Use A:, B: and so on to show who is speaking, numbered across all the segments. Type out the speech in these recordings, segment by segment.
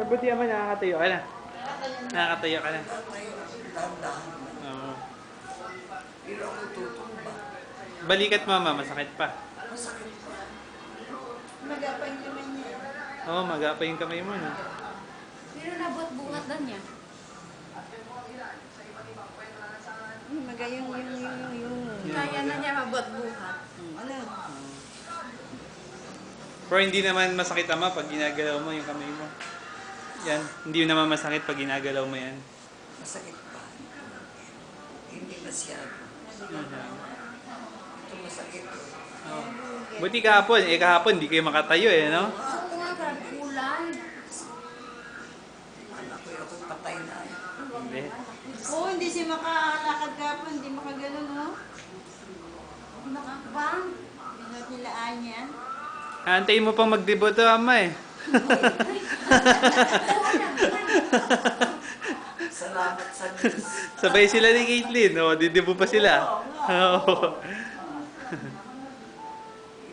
A: Mabuti naman, nakakatayo ka na. Nakakatayo ka na. Oo.
B: Pero ako tutumba.
A: Balikat mama, masakit pa.
B: Masakit pa.
C: Magapay naman niya.
A: Oo, maga pa yung kamay mo, no?
D: Pero nabot-bungat na niya.
C: Magayong yung.
D: Kaya na niya mabot-buhat.
C: Ano?
A: Pero hindi naman masakit ama pag ginagalaw mo yung kamay mo. Yan, hindi naman masakit pag ginagalaw mo yan.
B: Masakit pa. Hindi masyado. Ito masakit.
A: Oh. Buti kahapon, kahapon hindi kayo makatayo no?
D: Oo nga, kulang.
B: Anak ko ako patay na.
A: Hindi.
C: Oo, hindi siya makalakad kapon, hindi makaganon, no?
D: Nakakbang.
C: Binakilaan niya.
A: Antayin mo pang magdeboto ama
B: Salamat sa Diyos.
A: Sabay sila ni Caitlyn, didebo pa sila. Oo.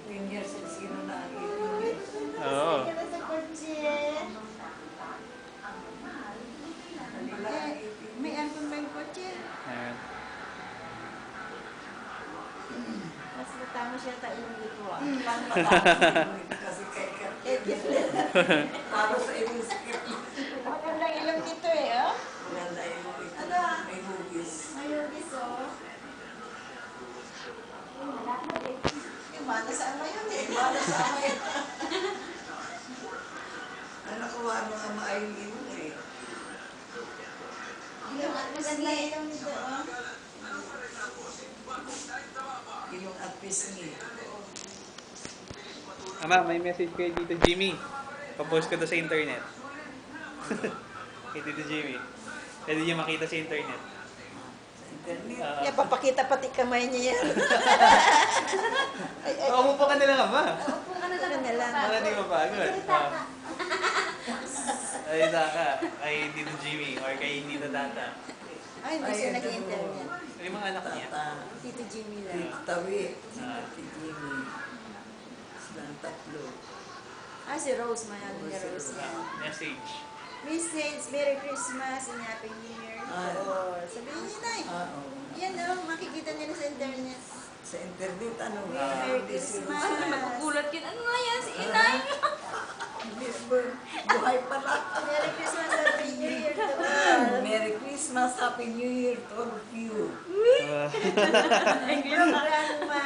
B: 18 years and sino na 18 years.
A: Oo.
C: Sige na sa kotse. May ampun ba yung kotse?
A: Ayan.
C: Mas matama siya tayo dito, ah.
B: Kasi kay
C: Edit.
B: para sa inyong skip.
C: Magandang ilong dito, oh.
B: Maganda yung
C: Ano?
B: may movies.
C: Ayun, iso. Yung mana sa ama yun, eh.
B: Para sa amin. Ano ko mga maayon eh.
C: Yung magandang ilong dito, oh.
B: Yung at pisngi.
A: Ama, may message kay Tito Jimmy. Papost ko to sa internet. Kay Tito Jimmy. Pwede niyo makita sa internet.
B: Sa internet.
C: Yeah, papakita pati kamay niya yan.
A: Umupo ka na lang, ama.
D: Upo ka na lang.
C: Ano na lang.
A: Para di mapagod.
D: Salita ka.
A: Ay, ka. Kay Tito Jimmy or kay Tito Tata.
C: Ay, hindi siya nag-internet.
A: Yung mga anak niya.
B: Tata.
C: Tito Jimmy lang.
B: Tito Tawi. Si Ate Jimmy. Silang tatlo.
C: Ah, si Rose, mahal niya Rose yan.
A: Message.
C: Message, Merry Christmas and Happy New Year. Oo, sabihin niya na eh.
B: Oo.
C: Yan oh, makikita niya na sa internet.
B: Sa internet, ano nga?
C: Merry Christmas.
D: Ano, magugulat yun. Ano nga yan? Si inay.
B: Buhay pala.
C: Merry Christmas, Happy New Year to all.
B: Merry Christmas, Happy New Year to all of you.
C: Yung grandma.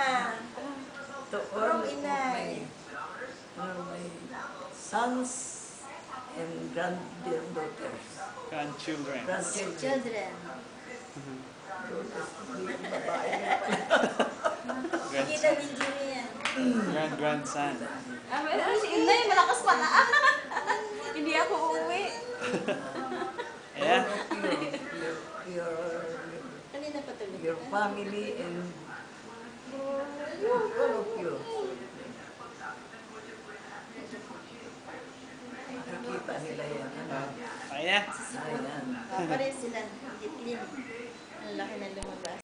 B: To all
C: From
B: of
C: inay.
B: my sons and granddaughters.
A: Grandchildren.
B: Grandchildren.
C: Children.
B: Babae.
C: Kita video niya yan.
A: Grandson.
D: Si inay, malakas pa na. Hindi ako uuwi.
A: Ayan.
B: Your,
C: Kanina pa tuloy.
B: your family and all of you. Nakikita nila yan. Ano?
A: Okay na.
B: Ayan.
C: Pares sila. Gitlin.